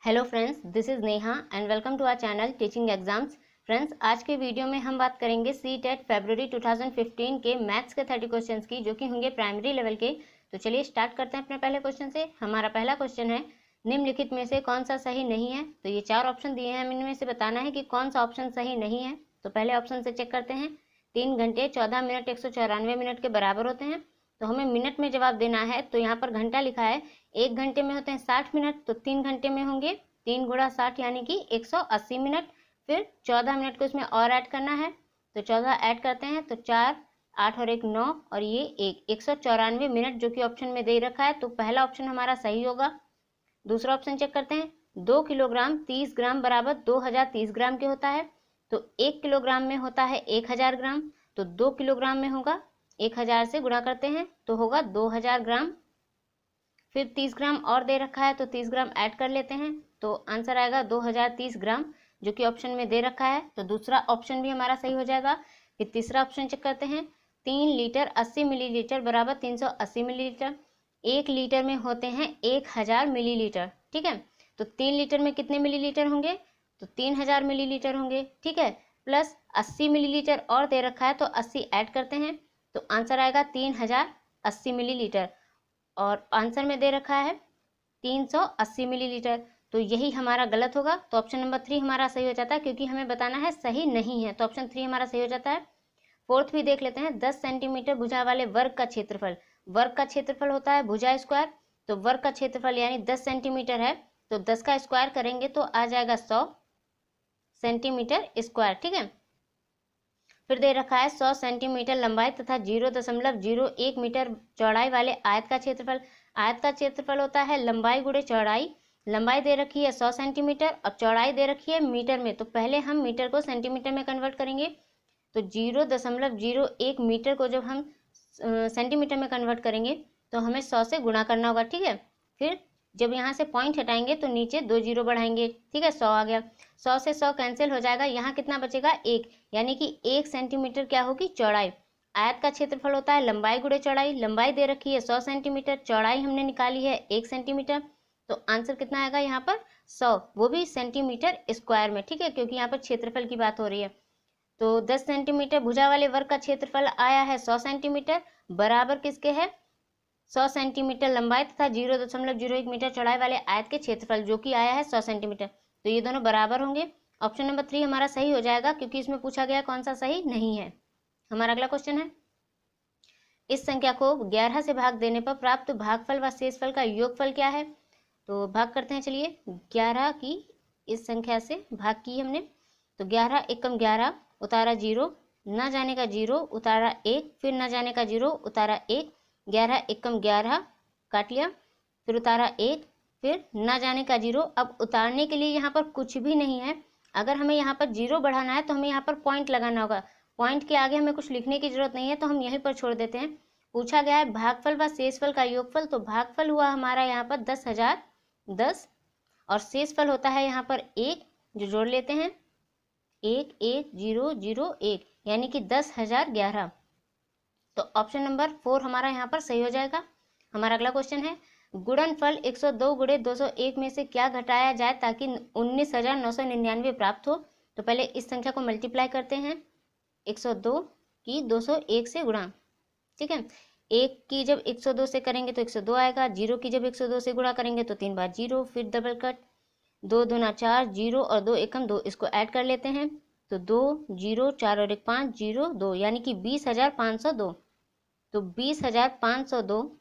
Hello friends, this is Neha and welcome to our channel teaching exams. Friends, आज के video में हम बात करेंगे सीटेट फरवरी 2015 के मैथ्स के 30 क्वेश्चंस की, जो कि होंगे प्राइमरी लेवल के। तो चलिए स्टार्ट करते हैं अपने पहले क्वेश्चन से। हमारा पहला क्वेश्चन है, निम्नलिखित में से कौन सा सही नहीं है। तो ये 4 ऑप्शन दिए हैं, इनमें से बताना है कि कौन सा ऑप्शन सही नहीं है। तो पहले ऑप्शन से चेक करते हैं। 3 घंटे 14 मिनट 194 मिनट के बराबर होते हैं। तो हमें मिनट में जवाब देना है, तो यहाँ पर घंटा लिखा है। 1 घंटे में होते हैं 60 मिनट, तो 3 घंटे में होंगे 3 गुणा 60 यानी कि 180 मिनट। फिर 14 मिनट को इसमें और ऐड करना है, तो 14 ऐड करते हैं तो 4 8 और 1 9 और ये 194 मिनट, जो कि ऑप्शन में दे रखा है। तो पहला ऑप्शन हमारा सही होगा। दूसरा ऑप्शन चेक करते हैं। 2 किलोग्राम 30 ग्राम बराबर 2030 ग्राम के होता है। तो 1 किलोग्राम में होता है 1000 ग्राम, तो 2 किलोग्राम में होगा 1000 से गुणा करते हैं तो होगा 2000 ग्राम। फिर 30 ग्राम और दे रखा है, तो 30 ग्राम ऐड कर लेते हैं, तो आंसर आएगा 2030 ग्राम, जो कि ऑप्शन में दे रखा है। तो दूसरा ऑप्शन भी हमारा सही हो जाएगा। फिर तीसरा ऑप्शन चेक करते हैं। 3 लीटर 80 मिलीलीटर बराबर 380 मिलीलीटर। 1 लीटर में होते हैं 1000 मिलीलीटर, ठीक है। तो 3 लीटर में कितने मिलीलीटर होंगे, तो 3000 मिलीलीटर होंगे, ठीक है। प्लस 80 मिलीलीटर और दे रखा है, तो 80 ऐड करते हैं, तो आंसर आएगा 3080 मिलीलीटर। और आंसर में दे रखा है 380 मिलीलीटर, तो यही हमारा गलत होगा। तो ऑप्शन नंबर 3 हमारा सही हो जाता है, क्योंकि हमें बताना है सही नहीं है। तो ऑप्शन 3 हमारा सही हो जाता है। फोर्थ भी देख लेते हैं। 10 सेंटीमीटर भुजा वाले वर्ग का क्षेत्रफल। वर्ग का क्षेत्रफल होता है भुजा स्क्वायर, तो वर्ग का क्षेत्रफल यानी 10 सेंटीमीटर है, तो 10 का स्क्वायर करेंगे तो आ जाएगा 100 सेंटीमीटर स्क्वायर, ठीक है। फिर दे रखा है 100 सेंटीमीटर लंबाई तथा 0.01 मीटर चौड़ाई वाले आयत का क्षेत्रफल। आयत का क्षेत्रफल होता है लंबाई गुणे चौड़ाई। लंबाई दे रखी है 100 सेंटीमीटर और चौड़ाई दे रखी है मीटर में, तो पहले हम मीटर को सेंटीमीटर में कन्वर्ट करेंगे। तो 0.01 मीटर को जब हम सेंटीमीटर में कन्वर्ट करेंगे तो हमें 100 से गुणा करना होगा, ठीक है। फिर जब यहाँ से पॉइंट हटाएंगे तो नीचे 2 जीरो बढ़ाएंगे, ठीक है। 100 आ गया। 100 से 100 कैंसिल हो जाएगा, यहाँ कितना बचेगा 1, यानी कि 1 सेंटीमीटर क्या होगी चौड़ाई। आयत का क्षेत्रफल होता है लंबाई गुणे चौड़ाई। लंबाई दे रखी है 100 सेंटीमीटर, चौड़ाई हमने निकाली है 1 सेंटीमीटर, तो आंसर कितना आएगा यहाँ पर 100, वो भी सेंटीमीटर स्क्वायर में, ठीक है, क्योंकि यहाँ पर क्षेत्रफल की बात हो रही है। तो 10 सेंटीमीटर भुजा वाले वर्ग का क्षेत्रफल आया है 100 सेंटीमीटर, बराबर किसके है 100 सेंटीमीटर लंबाई तथा 0.01 मीटर चौड़ाई वाले आयत के क्षेत्रफल, जो कि आया है 100 सेंटीमीटर। तो ये दोनों बराबर होंगे। ऑप्शन नंबर 3 हमारा सही हो जाएगा, क्योंकि इसमें पूछा गया कौन सा सही नहीं है। हमारा अगला क्वेश्चन है, इस संख्या को 11 से भाग देने पर प्राप्त भागफल व शेषफल का योगफल क्या है। तो भाग करते हैं, चलिए। 11 की इस संख्या से भाग की हमने, तो 11 एकम 11 उतारा 0, न जाने का 0 उतारा 1, फिर न जाने का 0 उतारा 1, 11 एकम 11 काट लिया, फिर उतारा 1, फिर न जाने का 0। अब उतारने के लिए यहाँ पर कुछ भी नहीं है। अगर हमें यहाँ पर 0 बढ़ाना है तो हमें यहाँ पर पॉइंट लगाना होगा। पॉइंट के आगे हमें कुछ लिखने की जरूरत नहीं है, तो हम यहीं पर छोड़ देते हैं। पूछा गया है भागफल व शेषफल का योगफल, तो भागफल हुआ हमारा यहाँ पर 10,010 और शेषफल होता है यहाँ पर 1, जो जोड़ लेते हैं 1,1,0,0,1, यानी कि 10,011। तो ऑप्शन नंबर 4 हमारा यहाँ पर सही हो जाएगा। हमारा अगला क्वेश्चन है, गुणनफल 102 गुणे 201 में से क्या घटाया जाए ताकि 19,999 प्राप्त हो। तो पहले इस संख्या को मल्टीप्लाई करते हैं। 102 की 201 से गुणा, ठीक है। 1 की जब 102 से करेंगे तो 102 आएगा। 0 की जब 102 से गुणा करेंगे तो 3 बार 0, फिर डबल कट, 2 दूना 4, 0 और 2 एकम 2, इसको ऐड कर लेते हैं, तो 2 0 4 और 1 5 0 2, यानी कि 20,502। तो 20,502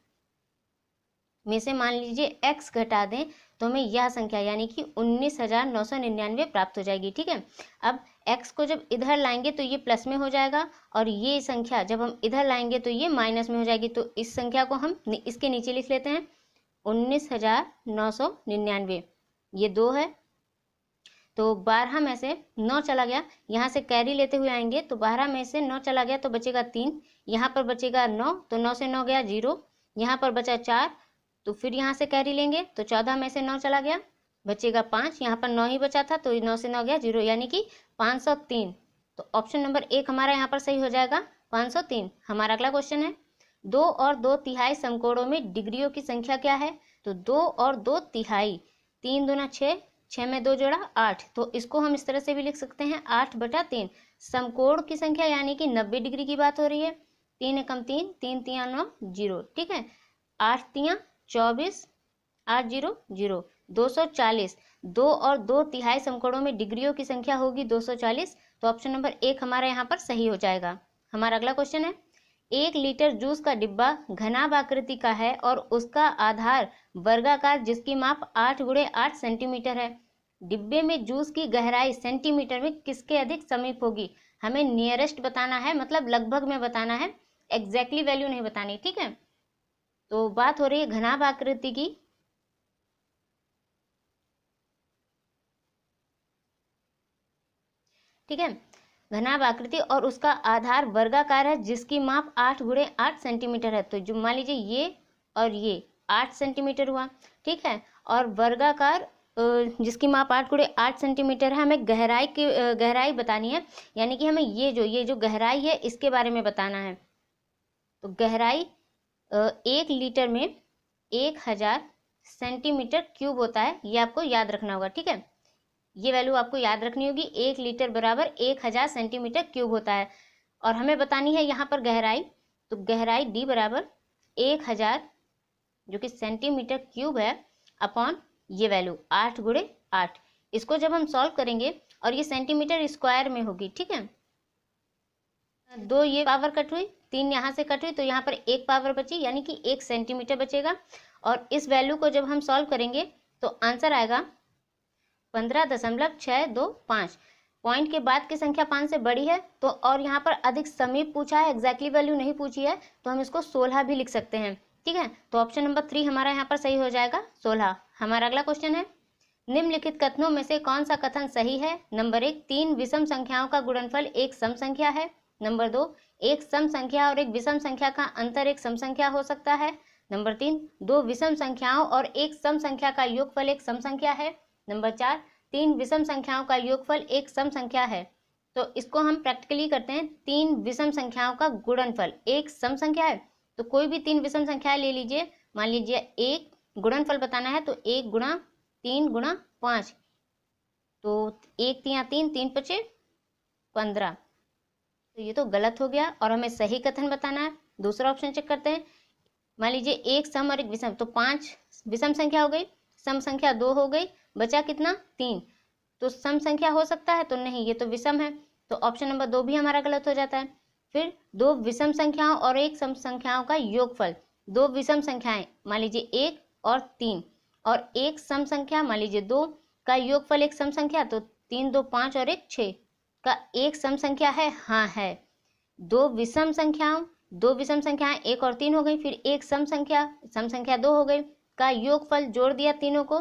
में से मान लीजिए x घटा दें तो हमें यह संख्या यानी कि 19,999 प्राप्त हो जाएगी, ठीक है। अब x को जब इधर लाएंगे तो ये प्लस में हो जाएगा, और ये संख्या जब हम इधर लाएंगे तो ये माइनस में हो जाएगी। तो इस संख्या को हम इसके नीचे लिख लेते हैं 19,999, ये 2 है। तो 12 में से 9 चला गया, यहाँ से कैरी लेते हुए आएंगे, तो 12 में से 9 चला गया तो बचेगा 3, यहाँ पर बचेगा 9, तो 9 से 9 गया 0, यहाँ पर बचा 4, तो फिर यहाँ से कैरी लेंगे तो 14 में से 9 चला गया, बचेगा 5, यहाँ पर 9 ही बचा था, तो 9 से 9 गया 0, यानी कि 503। तो ऑप्शन नंबर 1 हमारा यहाँ पर सही हो जाएगा, 503। हमारा अगला क्वेश्चन है, 2 और 2/3 समकोणों में डिग्रियों की संख्या क्या है। तो 2 और 2/3, 3 दूना 6, 6 में 2 जोड़ा 8, तो इसको हम इस तरह से भी लिख सकते हैं 8/3। समकोण की संख्या यानी कि 90 डिग्री की बात हो रही है। 3 एकम 3, 3 तिया 9, 0, ठीक है। 8 तिया 24, 8 0 0, 240। 2 और 2 तिहाई समकोणों में डिग्रियों की संख्या होगी 240, तो ऑप्शन नंबर 1 हमारा यहाँ पर सही हो जाएगा। हमारा अगला क्वेश्चन है, 1 लीटर जूस का डिब्बा घनाभ आकृति का है और उसका आधार वर्गाकार जिसकी माप 8x8 सेंटीमीटर है। डिब्बे में जूस की गहराई सेंटीमीटर में किसके अधिक समीप होगी? हमें नियरेस्ट बताना है, मतलब लगभग में बताना है, एग्जैक्टली वैल्यू नहीं बतानी, ठीक है। तो बात हो रही है घनाभ आकृति की, ठीक है। घनाभ आकृति और उसका आधार वर्गाकार है जिसकी माप 8x8 सेंटीमीटर है। तो जो मान लीजिए ये और ये 8 सेंटीमीटर हुआ, ठीक है। और वर्गाकार जिसकी माप 8x8 सेंटीमीटर है, हमें गहराई बतानी है, यानी कि हमें ये जो गहराई है इसके बारे में बताना है। तो गहराई 1 लीटर में 1000 सेंटीमीटर क्यूब होता है, ये आपको याद रखना होगा, ठीक है। ये वैल्यू आपको याद रखनी होगी, 1 लीटर बराबर 1000 सेंटीमीटर क्यूब होता है। और हमें बतानी है यहाँ पर गहराई, तो गहराई D बराबर 1000 जो कि सेंटीमीटर क्यूब है अपॉन ये वैल्यू 8x8। इसको जब हम सॉल्व करेंगे और ये सेंटीमीटर स्क्वायर में होगी, ठीक है। 2 ये पावर कट हुई, 3 यहाँ से कट हुई, तो यहाँ पर 1 पावर बची, यानी कि 1 सेंटीमीटर बचेगा। और इस वैल्यू को जब हम सॉल्व करेंगे तो आंसर आएगा 15.625। पॉइंट के बाद की संख्या 5 से बड़ी है, तो और यहाँ पर अधिक समीप पूछा है, एग्जैक्टली वैल्यू नहीं पूछी है, तो हम इसको 16 भी लिख सकते हैं, ठीक है। तो ऑप्शन नंबर 3 हमारा यहाँ पर सही हो जाएगा, 16। हमारा अगला क्वेश्चन है, निम्नलिखित कथनों में से कौन सा कथन सही है? नंबर 1, 3 विषम संख्याओं का गुणनफल एक सम संख्या है। नंबर 2, एक सम संख्या और एक विषम संख्या का अंतर एक सम संख्या हो सकता है। नंबर 3, 2 विषम संख्याओं और एक सम संख्या का योगफल एक सम संख्या है। नंबर 4, 3 विषम संख्याओं का योगफल एक सम संख्या है। तो इसको हम प्रैक्टिकली करते हैं, 3 विषम संख्याओं का गुणनफल एक सम संख्या है। तो कोई भी 3 विषम संख्या ले लीजिए, मान लीजिए 1 गुणनफल बताना है, तो 1 गुणा 3 गुणा 5, तो 1 तिया 3, 3 पचे 15। तो ये तो गलत हो गया और हमें सही कथन बताना है। दूसरा ऑप्शन चेक करते हैं, मान लीजिए एक सम और एक विषम, तो 5 विषम संख्या हो गई, सम संख्या 2 हो गई, बचा कितना 3। तो सम संख्या हो सकता है? तो नहीं, ये तो विषम है, तो ऑप्शन नंबर 2 भी हमारा गलत हो जाता है। फिर 2 विषम संख्याओं और एक सम संख्याओं का योगफल, 2 विषम संख्याएं मान लीजिए 1 और 3 और एक सम संख्या मान लीजिए 2 का योगफल एक सम संख्या, तो 3 2 5 और 1 6 का एक सम संख्या है, हाँ है। 2 विषम संख्याएं 1 और 3 हो गई, फिर एक सम संख्या 2 हो गई, का योगफल जोड़ दिया तीनों को,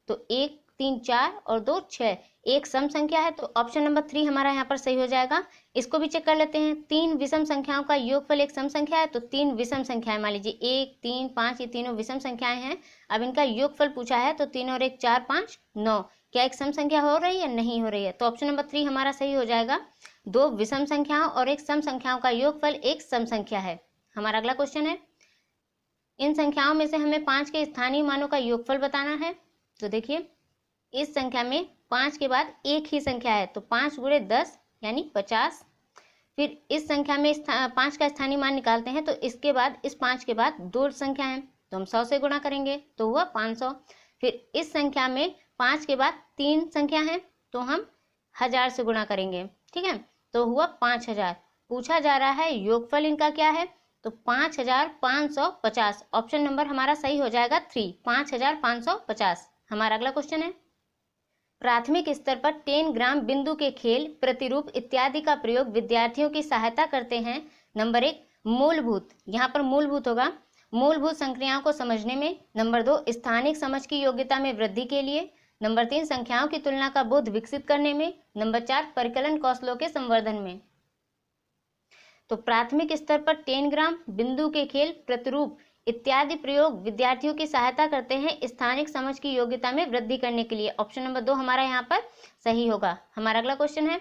तो 1 3 4 और 2 6, एक सम संख्या है। तो ऑप्शन नंबर 3 हमारा यहाँ पर सही हो जाएगा। इसको भी चेक कर लेते हैं, 3 विषम संख्याओं का योगफल एक सम संख्या है, तो 3 विषम संख्याएं मान लीजिए 1 3 5, ये तीनों विषम संख्याएं हैं। अब इनका योगफल पूछा है, तो 3 और 1 4 5 9, क्या एक सम संख्या हो रही है? नहीं हो रही है, तो ऑप्शन नंबर 3 हमारा सही हो जाएगा। 2 विषम संख्याओं और एक सम संख्याओं का योगफल एक सम संख्या है। हमारा अगला क्वेश्चन है, इन संख्याओं में से हमें 5 के स्थानीय मानों का योगफल बताना है। तो देखिए, इस संख्या में 5 के बाद एक ही संख्या है, तो 5 गुणे 10 यानी 50। फिर इस संख्या में 5 का स्थानीय मान निकालते हैं, तो इसके बाद इस 5 के बाद 2 संख्या है, तो हम 100 से गुणा करेंगे तो हुआ 500। फिर इस संख्या में 5 के बाद 3 संख्या है, तो हम 1000 से गुणा करेंगे, ठीक है, तो हुआ 5000। पूछा जा रहा है योगफल इनका क्या है, तो 5550। ऑप्शन नंबर हमारा सही हो जाएगा 3, 5550। हमारा अगला क्वेश्चन है, प्राथमिक स्तर पर 10 ग्राम बिंदु के खेल, प्रतिरूप इत्यादि का प्रयोग विद्यार्थियों की सहायता करते हैं। नंबर 1, मूलभूत, यहाँ पर मूलभूत होगा, मूलभूत संक्रियाओं को समझने में। नंबर 2, स्थानिक समझ की योग्यता में वृद्धि के लिए। नंबर 3, संख्याओं की तुलना का बोध विकसित करने में। नंबर 4, परिकलन कौशलों के संवर्धन में। तो प्राथमिक स्तर पर 10 ग्राम बिंदु के खेल, प्रतिरूप इत्यादि प्रयोग विद्यार्थियों की सहायता करते हैं स्थानिक समझ की योग्यता में वृद्धि करने के लिए। ऑप्शन नंबर 2 हमारा यहाँ पर सही होगा। हमारा अगला क्वेश्चन है,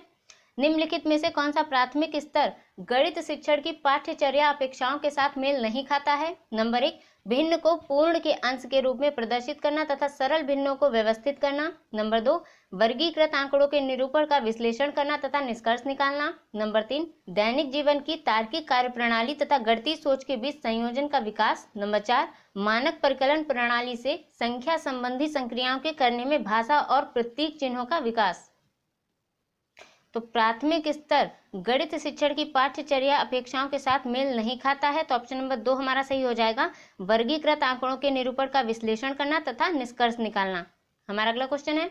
निम्नलिखित में से कौन सा प्राथमिक स्तर गणित शिक्षण की पाठ्यचर्या अपेक्षाओं के साथ मेल नहीं खाता है? नंबर 1, भिन्न को पूर्ण के अंश के रूप में प्रदर्शित करना तथा सरल भिन्नों को व्यवस्थित करना। नंबर 2, वर्गीकृत आंकड़ों के निरूपण का विश्लेषण करना तथा निष्कर्ष निकालना। नंबर 3, दैनिक जीवन की तार्किक कार्यप्रणाली तथा गणितीय सोच के बीच संयोजन का विकास। नंबर 4, मानक परिकलन प्रणाली से संख्या संबंधी संक्रियाओं के करने में भाषा और प्रतीक चिन्हों का विकास। तो प्राथमिक स्तर गणित शिक्षण की पाठ्यचर्या अपेक्षाओं के साथ मेल नहीं खाता है, तो ऑप्शन नंबर 2 हमारा सही हो जाएगा। वर्गीकृत आंकड़ों के निरूपण का विश्लेषण करना तथा निष्कर्ष निकालना। हमारा अगला क्वेश्चन है,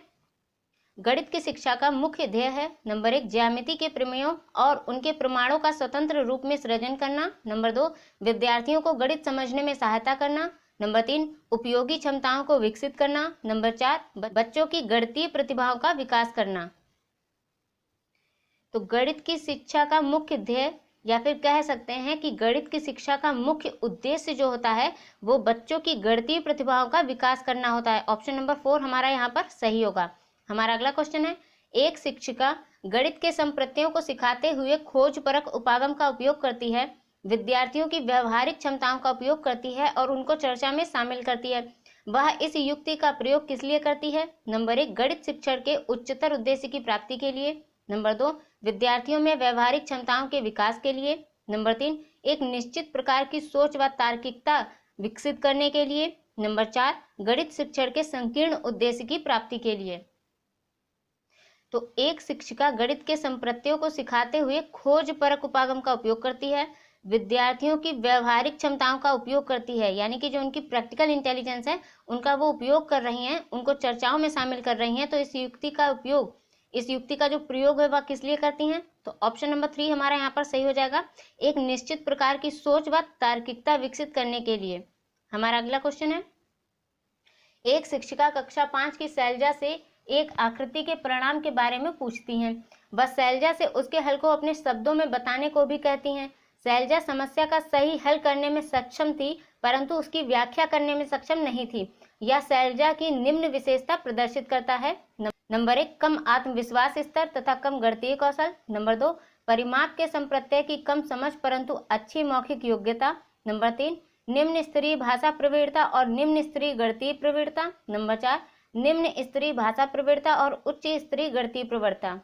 गणित की शिक्षा का मुख्य ध्येय है। नंबर 1, ज्यामिति के प्रमेयों और उनके प्रमाणों का स्वतंत्र रूप में सृजन करना। नंबर 2, विद्यार्थियों को गणित समझने में सहायता करना। नंबर 3, उपयोगी क्षमताओं को विकसित करना। नंबर 4, बच्चों की गणितीय प्रतिभाओं का विकास करना। तो गणित की शिक्षा का मुख्य ध्येय या फिर कह सकते हैं कि गणित की शिक्षा का मुख्य उद्देश्य जो होता है वो बच्चों की गणितीय प्रतिभाओं का विकास करना होता है। ऑप्शन नंबर 4 हमारा यहाँ पर सही होगा। हमारा अगला क्वेश्चन है, एक शिक्षिका गणित के संप्रत्ययों को सिखाते हुए खोजपरक उपागम का उपयोग करती है, विद्यार्थियों की व्यवहारिक क्षमताओं का उपयोग करती है और उनको चर्चा में शामिल करती है। वह इस युक्ति का प्रयोग किस लिए करती है? नंबर 1, गणित शिक्षण के उच्चतर उद्देश्य की प्राप्ति के लिए। नंबर 2, विद्यार्थियों में व्यवहारिक क्षमताओं के विकास के लिए। नंबर 3, एक निश्चित प्रकार की सोच व तार्किकता विकसित करने के लिए। नंबर 4, गणित शिक्षण के संकीर्ण उद्देश्य की प्राप्ति के लिए। तो एक शिक्षिका गणित के संप्रत्ययों को सिखाते हुए खोजपरक उपागम का उपयोग करती है, विद्यार्थियों की व्यवहारिक क्षमताओं का उपयोग करती है, यानी कि जो उनकी प्रैक्टिकल इंटेलिजेंस है उनका वो उपयोग कर रही हैं, उनको चर्चाओं में शामिल कर रही हैं। तो इस युक्ति का जो प्रयोग है वह किस लिए करती हैं? तो ऑप्शन नंबर 3 हमारा यहाँ पर सही हो जाएगा, एक निश्चित प्रकार की सोच व तार्किकता विकसित करने के लिए। हमारा अगला क्वेश्चन है, एक शिक्षिका कक्षा 5 की शैलजा से एक आकृति के परिणाम के बारे में पूछती हैं। वह शैलजा से उसके हल को अपने शब्दों में बताने को भी कहती हैं। शैलजा समस्या का सही हल करने में सक्षम थी परंतु उसकी व्याख्या करने में सक्षम नहीं थी। यह शैलजा की निम्न विशेषता प्रदर्शित करता है। नंबर 1, कम आत्मविश्वास स्तर तथा कम गणितीय कौशल। नंबर 2, परिमाप के संप्रत्यय की कम समझ परंतु अच्छी मौखिक योग्यता। नंबर 3, निम्न स्तरीय भाषा प्रवीणता और निम्न स्तरीय गणितीय प्रवीणता। नंबर 4, निम्न स्तरीय भाषा प्रवीणता और उच्च स्तरीय गणितीय प्रवीणता।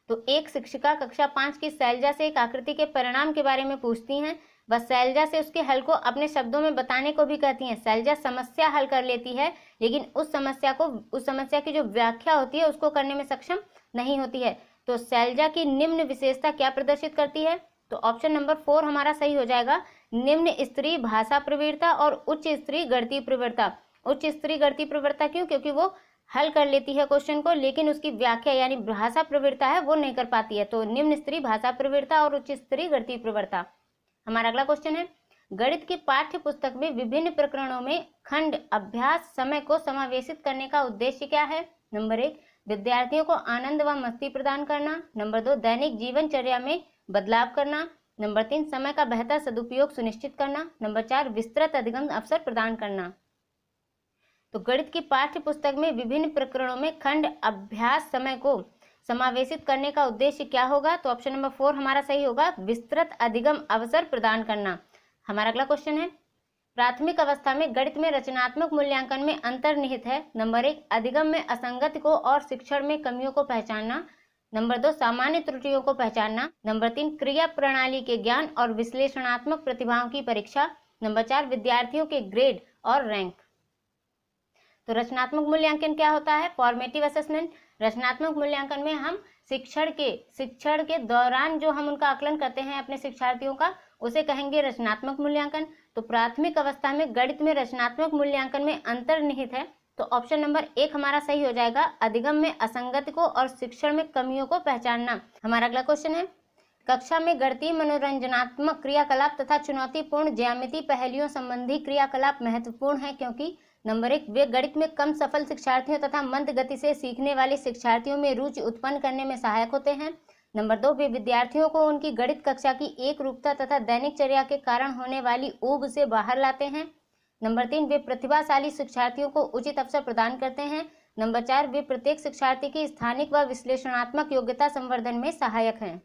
तो एक शिक्षिका कक्षा 5 की शैलजा से एक आकृति के परिणाम के बारे में पूछती हैं। वह शैलजा से उसके हल को अपने शब्दों में बताने को भी कहती हैं। शैलजा समस्या हल कर लेती है लेकिन उस समस्या की जो व्याख्या होती है उसको करने में सक्षम नहीं होती है। तो शैलजा की निम्न विशेषता क्या प्रदर्शित करती है? तो ऑप्शन नंबर 4 हमारा सही हो जाएगा, निम्न स्तरीय भाषा प्रवीणता और उच्च स्तरीय गणितीय प्रवीणता। उच्च स्तरीय गणितीय प्रवीणता क्यों? क्योंकि वो हल कर लेती है क्वेश्चन को लेकिन उसकी व्याख्या यानी भाषा प्रवीणता है वो नहीं कर पाती है। तो निम्न स्तरीय भाषा प्रवीणता और उच्च स्तरीय गणितीय प्रवीणता। हमारा अगला क्वेश्चन है, गणित की पाठ्य पुस्तक में विभिन्न प्रकरणों में खंड अभ्यास समय को समावेशित करने का उद्देश्य क्या है? नंबर 1, विद्यार्थियों को आनंद व मस्ती प्रदान करना। नंबर 2, दैनिक जीवनचर्या में बदलाव करना। नंबर 3, समय का बेहतर सदुपयोग सुनिश्चित करना। नंबर 4, विस्तृत अधिगम अवसर प्रदान करना। तो गणित की पाठ्य पुस्तक में विभिन्न प्रकरणों में खंड अभ्यास समय को समावेशित करने का उद्देश्य क्या होगा? तो ऑप्शन नंबर 4 हमारा सही होगा, विस्तृत अधिगम अवसर प्रदान करना। हमारा अगला क्वेश्चन है, प्राथमिक अवस्था में गणित में रचनात्मक मूल्यांकन में अंतर्निहित है। नंबर 1, अधिगम में असंगति को और शिक्षण में कमियों को पहचानना। नंबर 2, सामान्य त्रुटियों को पहचानना। नंबर 3, क्रिया प्रणाली के ज्ञान और विश्लेषणात्मक प्रतिभाओं की परीक्षा। नंबर 4, विद्यार्थियों के ग्रेड और रैंक। तो रचनात्मक मूल्यांकन क्या होता है? Formative assessment. रचनात्मक मूल्यांकन में हम शिक्षण के दौरान जो हम उनका आकलन करते हैं अपने शिक्षार्थियों का, उसे कहेंगे रचनात्मक मूल्यांकन। तो प्राथमिक अवस्था में गणित में रचनात्मक मूल्यांकन में अंतर्निहित है। तो ऑप्शन नंबर 1 हमारा सही हो जाएगा, अधिगम में असंगति को और शिक्षण में कमियों को पहचानना। हमारा अगला क्वेश्चन है, कक्षा में गणितीय मनोरंजनात्मक क्रियाकलाप तथा चुनौतीपूर्ण ज्यामितीय पहेलियों संबंधी क्रियाकलाप महत्वपूर्ण है क्योंकि नंबर 1, वे गणित में कम सफल शिक्षार्थियों तथा मंद गति से सीखने वाले शिक्षार्थियों में रुचि उत्पन्न करने में सहायक होते हैं। नंबर 2, वे विद्यार्थियों को उनकी गणित कक्षा की एक रूपता तथा दैनिकचर्या के कारण होने वाली ऊब से बाहर लाते हैं। नंबर 3, वे प्रतिभाशाली शिक्षार्थियों को उचित अवसर प्रदान करते हैं। नंबर 4, वे प्रत्येक शिक्षार्थी की स्थानिक व विश्लेषणात्मक योग्यता संवर्धन में सहायक हैं।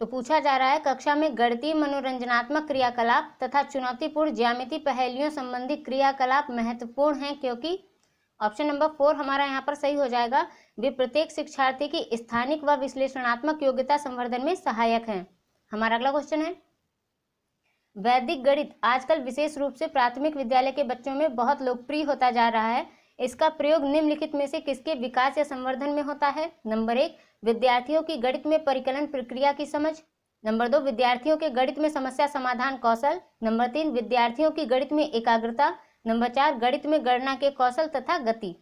तो पूछा जा रहा है कक्षा में गणितीय मनोरंजनात्मक क्रियाकलाप तथा चुनौतीपूर्ण ज्यामितीय पहेलियों संबंधी क्रियाकलाप महत्वपूर्ण हैं क्योंकि ऑप्शन नंबर 4 हमारा यहाँ पर सही हो जाएगा। वे प्रत्येक शिक्षार्थी की स्थानिक व विश्लेषणात्मक योग्यता संवर्धन में सहायक हैं। हमारा अगला क्वेश्चन है, वैदिक गणित आजकल विशेष रूप से प्राथमिक विद्यालय के बच्चों में बहुत लोकप्रिय होता जा रहा है। इसका प्रयोग निम्नलिखित में से किसके विकास या संवर्धन में होता है? नंबर 1, विद्यार्थियों की गणित में परिकलन प्रक्रिया की समझ। नंबर 2, विद्यार्थियों के गणित में समस्या समाधान कौशल। नंबर 3, विद्यार्थियों की गणित में एकाग्रता। नंबर 4, गणित में गणना के कौशल तथा गति।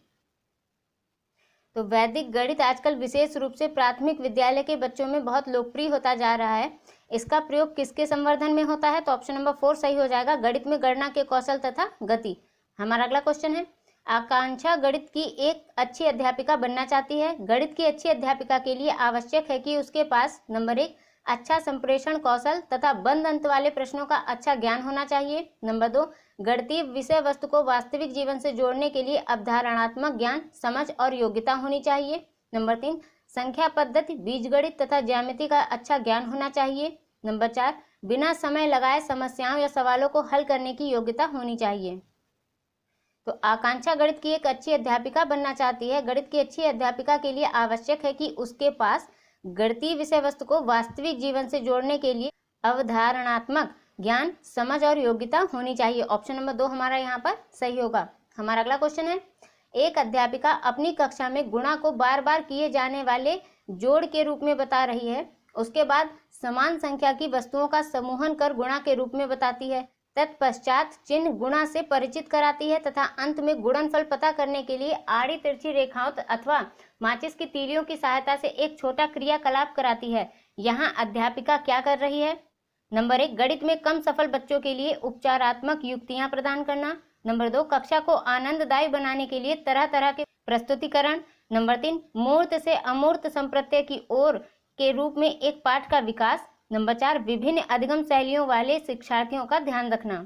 तो वैदिक गणित आजकल विशेष रूप से प्राथमिक विद्यालय के बच्चों में बहुत लोकप्रिय होता जा रहा है। इसका प्रयोग किसके संवर्धन में होता है? तो ऑप्शन नंबर 4 सही हो जाएगा, गणित में गणना के कौशल तथा गति। हमारा अगला क्वेश्चन है, आकांक्षा गणित की एक अच्छी अध्यापिका बनना चाहती है। गणित की अच्छी अध्यापिका के लिए आवश्यक है कि उसके पास नंबर 1, अच्छा संप्रेषण कौशल तथा बंद अंत वाले प्रश्नों का अच्छा ज्ञान होना चाहिए। नंबर 2, गणितीय विषय वस्तु को वास्तविक जीवन से जोड़ने के लिए अवधारणात्मक ज्ञान, समझ और योग्यता होनी चाहिए। नंबर 3, संख्या पद्धति, बीजगणित तथा ज्यामिति का अच्छा ज्ञान होना चाहिए। नंबर 4, बिना समय लगाए समस्याओं या सवालों को हल करने की योग्यता होनी चाहिए। तो आकांक्षा गणित की एक अच्छी अध्यापिका बनना चाहती है। गणित की अच्छी अध्यापिका के लिए आवश्यक है कि उसके पास गणितीय विषय वस्तु को वास्तविक जीवन से जोड़ने के लिए अवधारणात्मक ज्ञान, समझ और योग्यता होनी चाहिए। ऑप्शन नंबर 2 हमारा यहाँ पर सही होगा। हमारा अगला क्वेश्चन है, एक अध्यापिका अपनी कक्षा में गुणा को बार बार किए जाने वाले जोड़ के रूप में बता रही है। उसके बाद समान संख्या की वस्तुओं का समूहन कर गुणा के रूप में बताती है। तत्पश्चात चिन्ह गुणा से परिचित कराती है तथा अंत में गुणनफल पता करने के लिए आड़ी तिरछी रेखाओं अथवा माचिस की तीलियों की सहायता से एक छोटा क्रियाकलाप कराती है। यहाँ अध्यापिका क्या कर रही है? नंबर 1, गणित में कम सफल बच्चों के लिए उपचारात्मक युक्तियां प्रदान करना। नंबर 2, कक्षा को आनंददायी बनाने के लिए तरह तरह के प्रस्तुतिकरण। नंबर 3, मूर्त से अमूर्त संप्रत्यय की ओर के रूप में एक पाठ का विकास। नंबर 4, विभिन्न अधिगम शैलियों वाले शिक्षार्थियों का ध्यान रखना।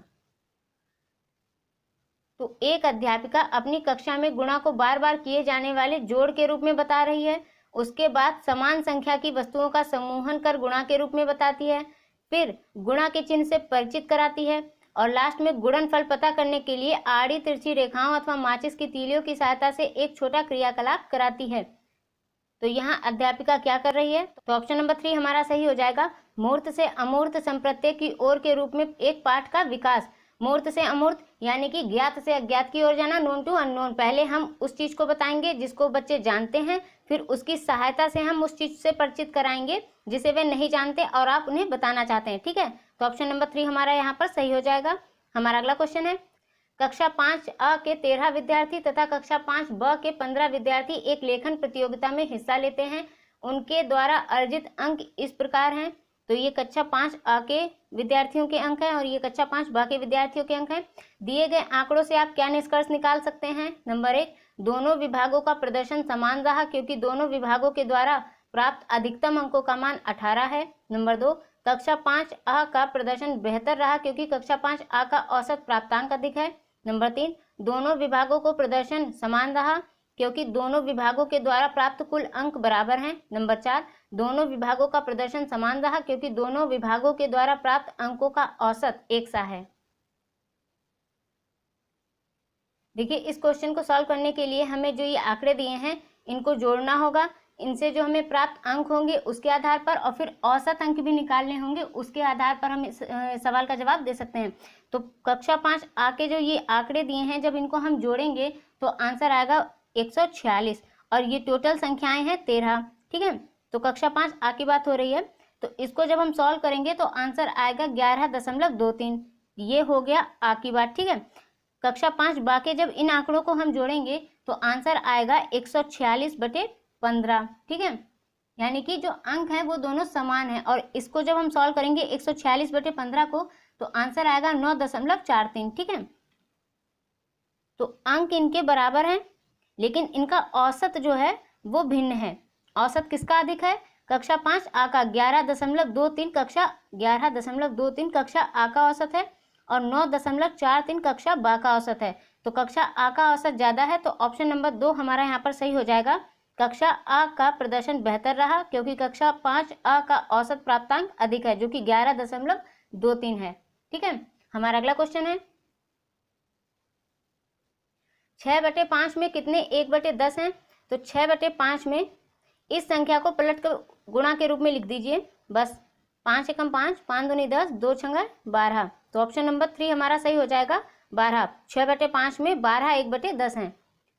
तो एक अध्यापिका अपनी कक्षा में गुणा को बार बार किए जाने वाले जोड़ के रूप में बता रही है। उसके बाद समान संख्या की वस्तुओं का समूहन कर गुणा के रूप में बताती है। फिर गुणा के चिन्ह से परिचित कराती है और लास्ट में गुणनफल पता करने के लिए आड़ी तिरछी रेखाओं अथवा माचिस की तीलियों की सहायता से एक छोटा क्रियाकलाप कराती है। तो यहाँ अध्यापिका क्या कर रही है? तो ऑप्शन नंबर 3 हमारा सही हो जाएगा, मूर्त से अमूर्त संप्रत्यय की ओर के रूप में एक पाठ का विकास। मूर्त से अमूर्त यानी कि ज्ञात से अज्ञात की ओर जाना, नोन टू अननोन। पहले हम उस चीज को बताएंगे जिसको बच्चे जानते हैं, फिर उसकी सहायता से हम उस चीज से परिचित कराएंगे जिसे वे नहीं जानते और आप उन्हें बताना चाहते हैं। ठीक है, तो ऑप्शन नंबर 3 हमारा यहाँ पर सही हो जाएगा। हमारा अगला क्वेश्चन है, कक्षा 5A के 13 विद्यार्थी तथा कक्षा 5B के 15 विद्यार्थी एक लेखन प्रतियोगिता में हिस्सा लेते हैं। उनके द्वारा अर्जित अंक इस प्रकार हैं। तो ये कक्षा 5A के विद्यार्थियों के अंक हैं और ये कक्षा 5B के विद्यार्थियों के अंक हैं। दिए गए आंकड़ों से आप क्या निष्कर्ष निकाल सकते हैं? नंबर 1, दोनों विभागों का प्रदर्शन समान रहा क्योंकि दोनों विभागों के द्वारा प्राप्त अधिकतम अंकों का मान 18 है। नंबर 2, कक्षा 5A का प्रदर्शन बेहतर रहा क्योंकि कक्षा 5A का औसत प्राप्तांक अधिक है। नंबर 3, दोनों विभागों को प्रदर्शन समान रहा क्योंकि दोनों विभागों के द्वारा प्राप्त कुल अंक बराबर हैं। नंबर 4, दोनों विभागों का प्रदर्शन समान रहा क्योंकि दोनों विभागों के द्वारा प्राप्त अंकों का औसत एक सा है। देखिए, इस क्वेश्चन को सॉल्व करने के लिए हमें जो ये आंकड़े दिए हैं इनको जोड़ना होगा। इनसे जो हमें प्राप्त अंक होंगे उसके आधार पर और फिर औसत अंक भी निकालने होंगे, उसके आधार पर हम इस सवाल का जवाब दे सकते हैं। तो कक्षा 5A के जो ये आंकड़े दिए हैं, जब इनको हम जोड़ेंगे तो आंसर आएगा 146 और ये टोटल संख्याएं हैं 13। ठीक है, तो कक्षा 5A की बात हो रही है। तो इसको जब हम सॉल्व करेंगे तो आंसर आएगा 11.23। ये हो गया A की बात। ठीक है, कक्षा 5B के जब इन आंकड़ों को हम जोड़ेंगे तो आंसर आएगा 146/15। ठीक है, यानी कि जो अंक हैं वो दोनों समान हैं और इसको जब हम सॉल्व करेंगे 146/15 को तो आंसर आएगा 9.43। ठीक है, तो अंक इनके बराबर हैं लेकिन इनका औसत जो है वो भिन्न है। औसत किसका अधिक है? कक्षा 5A का 11.23 कक्षा A का औसत है और 9.43 कक्षा B का औसत है। तो कक्षा A का औसत ज्यादा है, तो ऑप्शन नंबर 2 हमारा यहाँ पर सही हो जाएगा। कक्षा आ का प्रदर्शन बेहतर रहा क्योंकि कक्षा 5A का औसत प्राप्तांक अधिक है जो कि 11.23 है। ठीक है, हमारा अगला क्वेश्चन है 6/5 में कितने 1/10 हैं? तो 6/5 में इस संख्या को पलट कर गुणा के रूप में लिख दीजिए। बस 5 एकम 5, 5 दूनी 10, 2 छंगा 12। तो ऑप्शन नंबर 3 हमारा सही हो जाएगा 12। 6/5 में 12 1/10 है।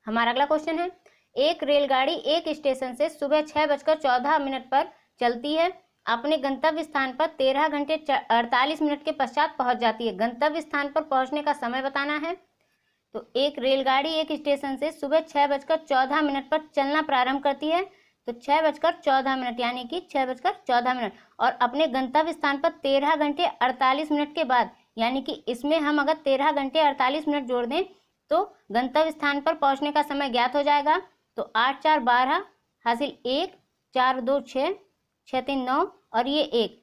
हमारा अगला क्वेश्चन है एक रेलगाड़ी एक स्टेशन से सुबह 6:14 पर चलती है, अपने गंतव्य स्थान पर 13 घंटे 48 मिनट के पश्चात पहुंच जाती है। गंतव्य स्थान पर पहुंचने का समय बताना है। तो एक रेलगाड़ी एक स्टेशन से सुबह 6:14 पर चलना प्रारंभ करती है। तो 6:14 यानी कि 6:14 और अपने गंतव्य स्थान पर 13 घंटे 48 मिनट के बाद, यानी कि इसमें हम अगर 13 घंटे 48 मिनट जोड़ दें तो गंतव्य स्थान पर पहुंचने का समय ज्ञात हो जाएगा। तो 8 4 12 हासिल 1, 4 2 6, 6 3 9 और ये 1।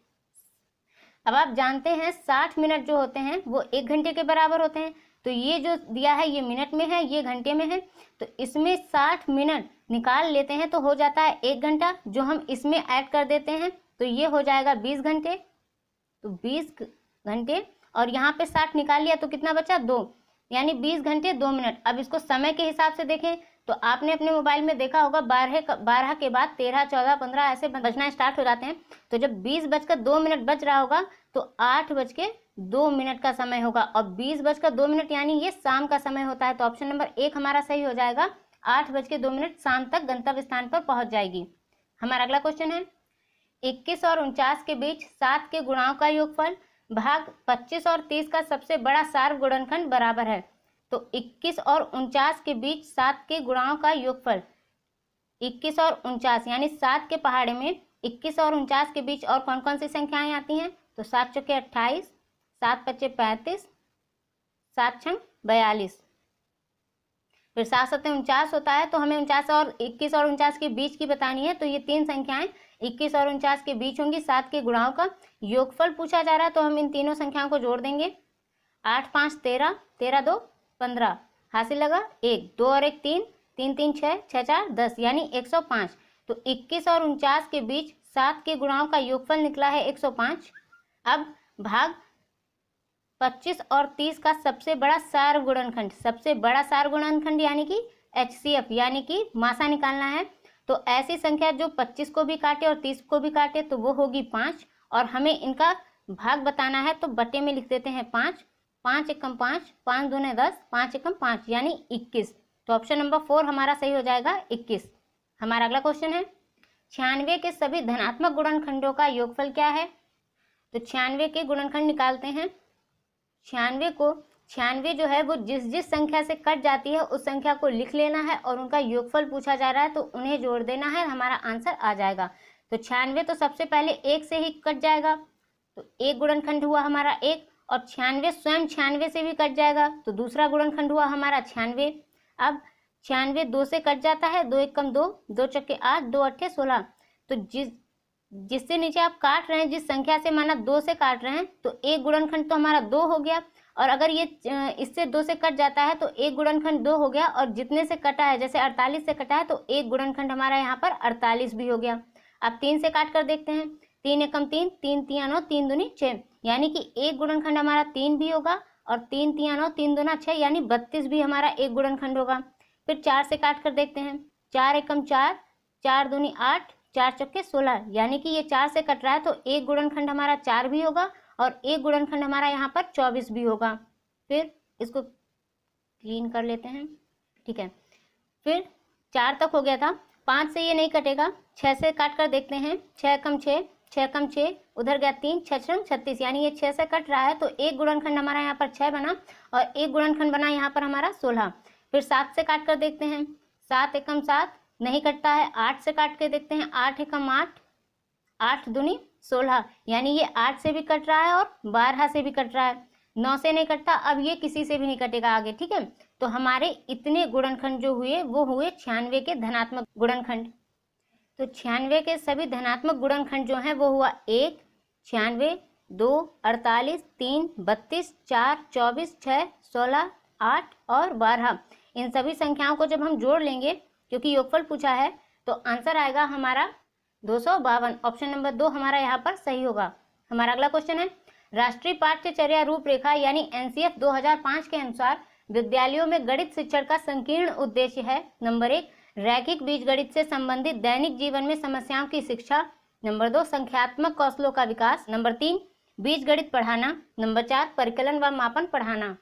अब आप जानते हैं 60 मिनट जो होते हैं वो 1 घंटे के बराबर होते हैं। तो ये जो दिया है ये मिनट में है, ये घंटे में है। तो इसमें 60 मिनट निकाल लेते हैं तो हो जाता है 1 घंटा, जो हम इसमें ऐड कर देते हैं तो ये हो जाएगा 20 घंटे। तो 20 घंटे और यहाँ पे 60 निकाल लिया तो कितना बचा 2, यानी 20 घंटे 2 मिनट। अब इसको समय के हिसाब से देखें तो आपने अपने मोबाइल में देखा होगा 12 के बाद 13 14 15 ऐसे बजना स्टार्ट हो जाते हैं। तो जब 20:02 बज रहा होगा तो 8:02 का समय होगा और 20:02 यानी ये शाम का समय होता है। तो ऑप्शन नंबर 1 हमारा सही हो जाएगा। 8:02 शाम तक गंतव्य स्थान पर पहुंच जाएगी। हमारा अगला क्वेश्चन है 21 और 49 के बीच 7 के गुणाओं का योगफल भाग 25 और 30 का सबसे बड़ा सार्व गुणनखंड बराबर है। तो 21 और 49 के बीच 7 के गुणाओं का योगफल 21 और 49 यानी 7 के पहाड़े में 21 और 49 के बीच और कौन कौन सी संख्याएं आती हैं? तो 7 चौके 28, 7 पच्चे 35, 7 छंग 42, फिर 7 सत्ते 49 होता है। तो हमें 49 और 21 और 49 के बीच की बतानी है। तो ये 3 संख्याएं 21 और 49 के बीच होंगी। 7 के गुणाओं का योगफल पूछा जा रहा है तो हम इन तीनों संख्याओं को जोड़ देंगे। 8 5 13, 13 2 15 हासिल लगा 1, 2 और 1 3, 3 3 6, 6 4 10 यानी 105। तो 21 और 49 के बीच 7 के गुणाओं का योगफल निकला है 105। अब भाग 25 और 30 का सबसे बड़ा सार्व गुणनखंड, सबसे बड़ा सार्व गुणनखंड यानी कि HCF यानी कि मासा निकालना है। तो ऐसी संख्या जो 25 को भी काटे और 30 को भी काटे तो वो होगी 5 और हमें इनका भाग बताना है। तो बटे में लिख देते हैं 5, 5 एकम 5, 5 दूने 10, 5 एकम 5 यानी 21। तो ऑप्शन नंबर 4 हमारा सही हो जाएगा 21। हमारा अगला क्वेश्चन है 96 के सभी धनात्मक गुणनखंडों का योगफल क्या है? तो 96 के गुणनखंड निकालते हैं। 96 जो है वो जिस संख्या से कट जाती है उस संख्या को लिख लेना है और उनका योगफल पूछा जा रहा है तो उन्हें जोड़ देना है, हमारा आंसर आ जाएगा। तो 96 तो सबसे पहले 1 से ही कट जाएगा तो एक गुणनखंड हुआ हमारा 1 और 96 स्वयं 96 से भी कट जाएगा तो दूसरा गुणनखंड हुआ हमारा 96। अब 96 2 से कट जाता है, 2 एकम 2, 2 चौके 8, 2 अट्ठे 16। तो जिससे नीचे आप काट रहे हैं, जिस संख्या से माना 2 से काट रहे हैं तो एक गुणनखंड तो हमारा 2 हो गया और अगर ये इससे 2 से कट जाता है तो एक गुणनखंड 2 हो गया और जितने से कटा है जैसे 48 से कटा है तो एक गुणनखंड हमारा यहाँ पर 48 भी हो गया। अब 3 से काट कर देखते हैं। 3 एकम 3, 3 तिया 9, 3 दूनी 6 यानी कि एक गुणनखंड हमारा 3 भी होगा और 3 तिया 9, 3 दूना 6 यानी 32 भी हमारा एक गुणनखंड होगा। फिर 4 से काट कर देखते हैं। 4 एकम 4, 4 दूनी 8, 4 चौके 16 यानी कि ये 4 से कट रहा है तो एक गुणनखंड हमारा 4 भी होगा और एक गुणनखंड हमारा यहाँ पर 24 भी होगा। फिर इसको क्लीन कर लेते हैं। ठीक है, फिर 4 तक हो गया था। 5 से ये नहीं कटेगा। 6 से काट कर देखते हैं। 6 कम 6, 6 कम 6, उधर गया 3, 6 36 यानी ये 6 से कट रहा है तो एक गुणनखंड हमारा यहाँ पर 6 बना और एक गुणनखंड बना यहाँ पर हमारा 16। फिर 7 से काट कर देखते हैं। 7 एकम 7 नहीं कटता है। 8 से काट के देखते हैं। 8 एकम 8, 8 दूनी 16 यानी ये 8 से भी कट रहा है और 12 से भी कट रहा है। 9 से नहीं कटता, अब ये किसी से भी नहीं कटेगा आगे। ठीक है, तो हमारे इतने गुणनखंड जो हुए वो हुए 96 के धनात्मक गुणनखंड। तो 96 के सभी धनात्मक गुणनखंड जो हैं वो हुआ 1, 96, 2, 48, 3, 32, 4, 24, 6, 16, 8 और 12। इन सभी संख्याओं को जब हम जोड़ लेंगे, क्योंकि योगफल पूछा है, तो आंसर आएगा हमारा 252। ऑप्शन नंबर 2 हमारा यहाँ पर सही होगा। हमारा अगला क्वेश्चन है, राष्ट्रीय पाठ्यचर्या रूपरेखा यानी एनसीएफ 2005 के अनुसार विद्यालयों में गणित शिक्षण का संकीर्ण उद्देश्य है। नंबर 1, रैखिक बीजगणित से संबंधित दैनिक जीवन में समस्याओं की शिक्षा। नंबर 2, संख्यात्मक कौशलों का विकास। नंबर 3, बीजगणित पढ़ाना। नंबर 4, परिकलन व मापन पढ़ाना।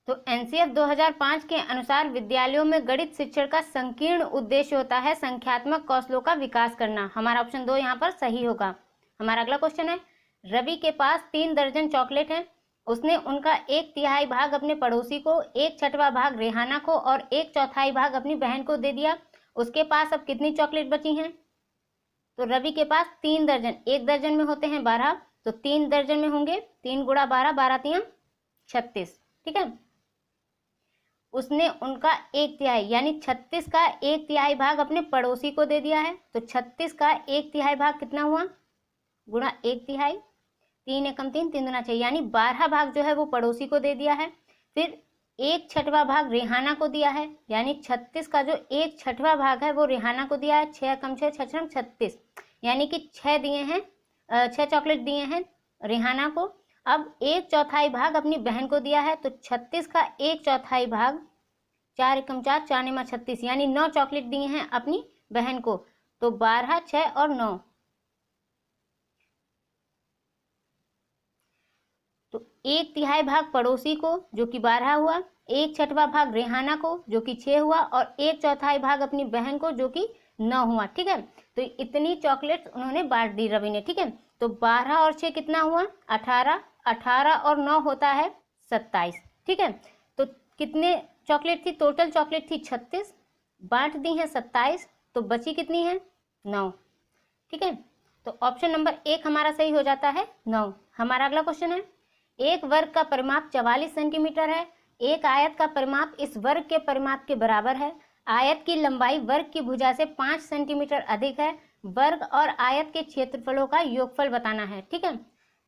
तो एनसीएफ 2005 के अनुसार विद्यालयों में गणित शिक्षण का संकीर्ण उद्देश्य होता है संख्यात्मक कौशलों का विकास करना। हमारा ऑप्शन 2 यहाँ पर सही होगा। हमारा अगला क्वेश्चन है, रवि के पास 3 दर्जन चॉकलेट हैं। उसने उनका 1/3 भाग अपने पड़ोसी को, 1/6 भाग रेहाना को और 1/4 भाग अपनी बहन को दे दिया। उसके पास अब कितनी चॉकलेट बची हैं? तो रवि के पास 3 दर्जन, 1 दर्जन में होते हैं 12, तो 3 दर्जन में होंगे 3 गुणा 12, 12 तियां 36। ठीक है, उसने उनका 1/3 यानी 36 का 1/3 भाग अपने पड़ोसी को दे दिया है। तो 36 का 1/3 भाग कितना हुआ? गुणा 1/3, 3 एकम 3, 3 दूना 6, यानी 12 भाग जो है वो पड़ोसी को दे दिया है। फिर 1/6 भाग रेहाना को दिया है, यानी 36 का जो 1/6 भाग है वो रेहाना को दिया है। 6 एकम 6, 6 छम 36, यानी कि 6 दिए हैं, 6 चॉकलेट दिए हैं रेहाना को। अब 1/4 भाग अपनी बहन को दिया है। तो 36 का 1/4 भाग, 4 एकम 4, 4 निमा 36, यानी 9 चॉकलेट दिए हैं अपनी बहन को। तो 12, 6 और 9, तो 1/3 भाग पड़ोसी को जो कि 12 हुआ, 1/6 भाग रेहाना को जो कि 6 हुआ और 1/4 भाग अपनी बहन को जो कि 9 हुआ। ठीक है, तो इतनी चॉकलेट्स उन्होंने बांट दी रवि ने। ठीक है, तो 12 और 6 कितना हुआ? 18, 18 और 9 होता है 27। ठीक है, तो कितने चॉकलेट थी? टोटल चॉकलेट थी 36, बांट दी है 27, तो बची कितनी है? 9। ठीक है, तो ऑप्शन नंबर 1 हमारा सही हो जाता है 9। हमारा अगला क्वेश्चन है, एक वर्ग का परिमाप 44 सेंटीमीटर है। एक आयत का परिमाप इस वर्ग के परिमाप के बराबर है। आयत की लंबाई वर्ग की भुजा से 5 सेंटीमीटर अधिक है। वर्ग और आयत के क्षेत्रफलों का योगफल बताना है। ठीक है,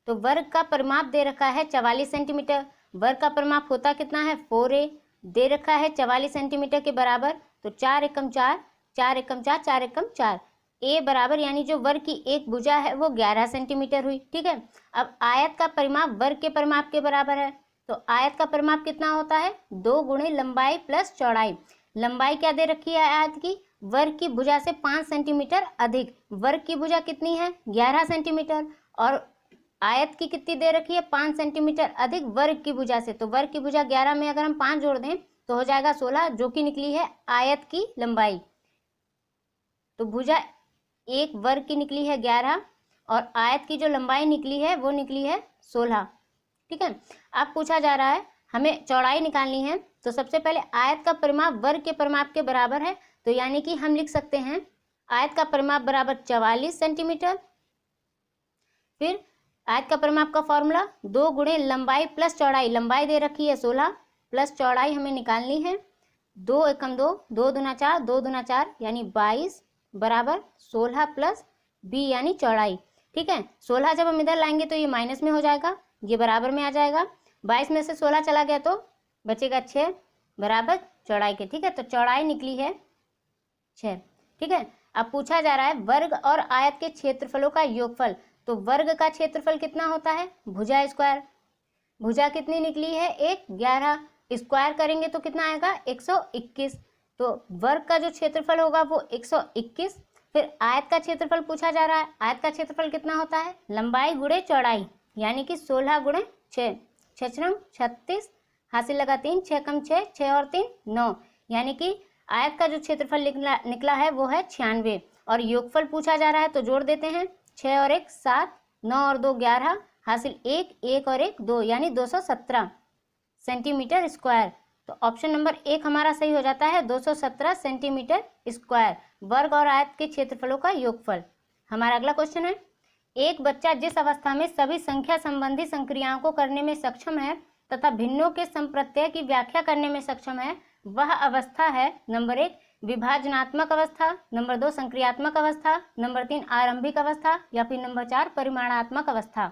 तो वर्ग का परिमाप दे रखा है 44 सेंटीमीटर। वर्ग का परिमाप होता कितना है? 4a दे रखा है 44 सेंटीमीटर के बराबर। तो 4 एकम 4, 4 एकम 4, 4 एकम 4, a बराबर, यानी जो वर्ग की एक भुजा है वो 11 सेंटीमीटर हुई। ठीक है, अब आयत का परिमाप वर्ग के परिमाप के बराबर है। तो आयत का परिमाप कितना होता है? 2 गुणे लंबाई प्लस चौड़ाई। लंबाई क्या दे रखी है आयत की? वर्ग की भुजा से 5 सेंटीमीटर अधिक। वर्ग की भुजा कितनी है? 11 सेंटीमीटर, और आयत की कितनी दे रखी है? 5 सेंटीमीटर अधिक वर्ग की भुजा से। तो वर्ग की भुजा 11 में अगर हम 5 जोड़ दें तो हो जाएगा 16, जो कि निकली है आयत की लंबाई। तो भुजा एक वर्ग की निकली है 11 और आयत की जो लंबाई निकली है वो निकली है 16। ठीक है, अब पूछा जा रहा है हमें चौड़ाई निकालनी है। तो सबसे पहले आयत का परिमाप वर्ग के परिमाप के बराबर है, तो यानी कि हम लिख सकते हैं आयत का परिमाप बराबर 44 सेंटीमीटर। फिर आयत का परिमाप का फॉर्मूला 2 गुणे लंबाई प्लस चौड़ाई। लंबाई दे रखी है 16 प्लस चौड़ाई हमें निकालनी है। 2 एकम 2, 2 दूना 4, 2 दूना 4, यानी 22 बराबर 16 प्लस b यानी चौड़ाई। ठीक है, 16 जब हम इधर लाएंगे तो ये माइनस में हो जाएगा, ये बराबर में आ जाएगा। 22 में से 16 चला गया तो बचेगा 6 बराबर चौड़ाई के। ठीक है, तो चौड़ाई निकली है 6। ठीक है, अब पूछा जा रहा है वर्ग और आयत के क्षेत्रफलों का योगफल। तो वर्ग का क्षेत्रफल कितना होता है? भुजा स्क्वायर। भुजा कितनी निकली है? 1, 11, स्क्वायर करेंगे तो कितना आएगा? 121। तो वर्ग का जो क्षेत्रफल होगा वो 121। फिर आयत का क्षेत्रफल पूछा जा रहा है। आयत का क्षेत्रफल कितना होता है? लंबाई गुणे चौड़ाई, यानी कि 16 गुणे 6, 6 36, हासिल लगा 3, 6 कम 6, 6 और 3 9, यानी कि आयत का जो क्षेत्रफल निकला है वो है 96। और योगफल पूछा जा रहा है तो जोड़ देते हैं, 6 और 1 7, 9 और 2 11, हासिल 1, 1 और 1 2, यानी 217 सेंटीमीटर स्क्वायर। तो ऑप्शन नंबर 1 हमारा सही हो जाता है 217 सेंटीमीटर स्क्वायर, वर्ग और आयत के क्षेत्रफलों का योगफल। हमारा अगला क्वेश्चन है, एक बच्चा जिस अवस्था में सभी संख्या संबंधी संक्रियाओं को करने में सक्षम है तथा भिन्नों के संप्रत्यय की व्याख्या करने में सक्षम है, वह अवस्था है नंबर 1 विभाजनात्मक अवस्था, नंबर 2 संक्रियात्मक अवस्था, नंबर 3 आरंभिक अवस्था, या फिर नंबर 4 परिमाणात्मक अवस्था।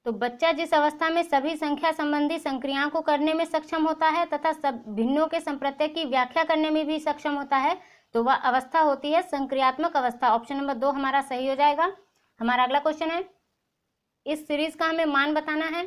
तो बच्चा जिस अवस्था में सभी संख्या संबंधी संक्रियाओं को करने में सक्षम होता है तथा सब भिन्नों के संप्रत्यय की व्याख्या करने में भी सक्षम होता है, तो वह अवस्था होती है संक्रियात्मक अवस्था। ऑप्शन नंबर 2 हमारा सही हो जाएगा। हमारा अगला क्वेश्चन है, इस सीरीज का हमें मान बताना है।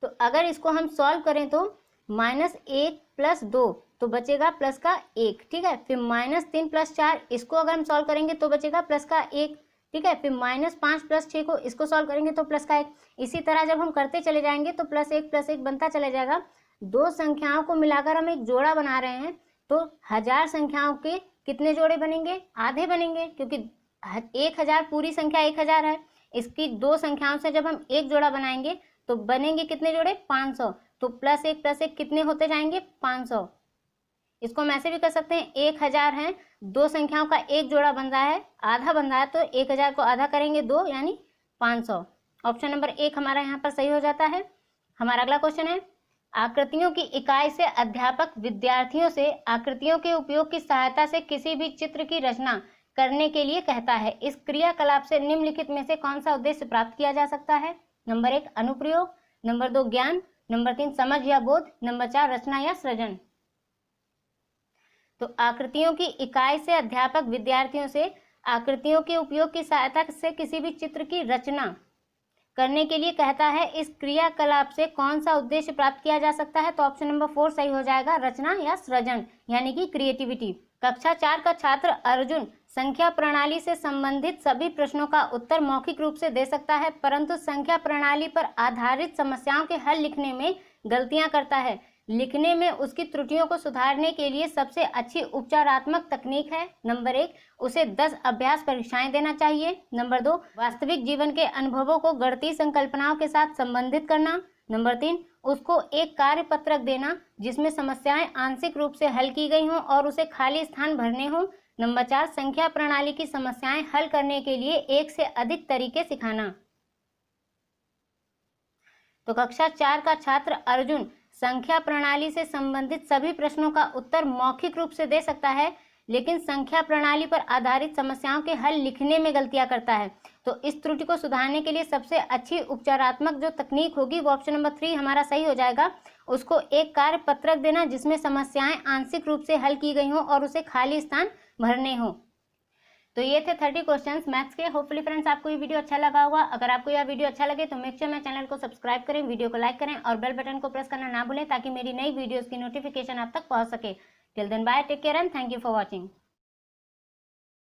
तो अगर इसको हम सॉल्व करें तो -1 + 2 तो बचेगा प्लस का 1, ठीक है। फिर -3 + 4 इसको अगर हम सॉल्व करेंगे तो बचेगा प्लस का 1, ठीक है। फिर -5 + 6 को इसको सॉल्व करेंगे तो प्लस का 1। इसी तरह जब हम करते चले जाएंगे तो +1 बनता चला जाएगा। दो संख्याओं को मिलाकर हम एक जोड़ा बना रहे हैं, तो 1000 संख्याओं के कितने जोड़े बनेंगे? आधे बनेंगे, क्योंकि 1000 पूरी संख्या 1000 है। इसकी दो संख्याओं से जब हम एक जोड़ा बनाएंगे तो बनेंगे कितने जोड़े? 500। तो +1 + 1 कितने होते जाएंगे? 500। इसको हम ऐसे भी कर सकते हैं, 1000 है, दो संख्याओं का एक जोड़ा बन रहा है, आधा बन रहा है, तो 1000 को आधा करेंगे 2 यानी 500। ऑप्शन नंबर 1 हमारा यहाँ पर सही हो जाता है। हमारा अगला क्वेश्चन है, आकृतियों की इकाई से अध्यापक विद्यार्थियों से आकृतियों के उपयोग की सहायता से किसी भी चित्र की रचना करने के लिए कहता है। इस क्रियाकलाप से निम्नलिखित में से कौन सा उद्देश्य प्राप्त किया जा सकता है? नंबर 1 अनुप्रयोग, नंबर 2 ज्ञान, नंबर 3 समझ या बोध, नंबर 4 रचना या सृजन। तो आकृतियों की इकाई से अध्यापक विद्यार्थियों से आकृतियों के उपयोग की सहायता से किसी भी चित्र की रचना करने के लिए कहता है। इस क्रियाकलाप से कौन सा उद्देश्य प्राप्त किया जा सकता है? तो ऑप्शन नंबर 4 सही हो जाएगा, रचना या सृजन, यानी कि क्रिएटिविटी। कक्षा 4 का छात्र अर्जुन संख्या प्रणाली से संबंधित सभी प्रश्नों का उत्तर मौखिक रूप से दे सकता है, परंतु संख्या प्रणाली पर आधारित समस्याओं के हल लिखने में गलतियां करता है। लिखने में उसकी त्रुटियों को सुधारने के लिए सबसे अच्छी उपचारात्मक तकनीक है, नंबर 1 उसे 10 अभ्यास परीक्षाएं देना चाहिए, नंबर 2 वास्तविक जीवन के अनुभवों को गणितीय संकल्पनाओं के साथ संबंधित करना, नंबर 3 उसको एक कार्य पत्रक देना जिसमें समस्याएं आंशिक रूप से हल की गई हों और उसे खाली स्थान भरने हों, नंबर 4 संख्या प्रणाली की समस्याएं हल करने के लिए एक से अधिक तरीके सिखाना। तो कक्षा 4 का छात्र अर्जुन संख्या प्रणाली से संबंधित सभी प्रश्नों का उत्तर मौखिक रूप से दे सकता है, लेकिन संख्या प्रणाली पर आधारित समस्याओं के हल लिखने में गलतियां करता है। तो इस त्रुटि को सुधारने के लिए सबसे अच्छी उपचारात्मक जो तकनीक होगी वो ऑप्शन नंबर 3 हमारा सही हो जाएगा। उसको एक कार्य पत्रक देना जिसमें समस्याएं आंशिक रूप से हल की गई हों और उसे खाली स्थान भरने हों। तो ये थे 30 क्वेश्चंस मैथ्स के। होपफुली फ्रेंड्स आपको ये वीडियो अच्छा लगा होगा। अगर आपको यह वीडियो अच्छा लगे तो मेक श्योर मेरे चैनल को सब्सक्राइब करें, वीडियो को लाइक करें और बेल बटन को प्रेस करना ना भूलें ताकि मेरी नई वीडियोस की नोटिफिकेशन आप तक पहुंच सके। Till then bye, take care and thank you for watching.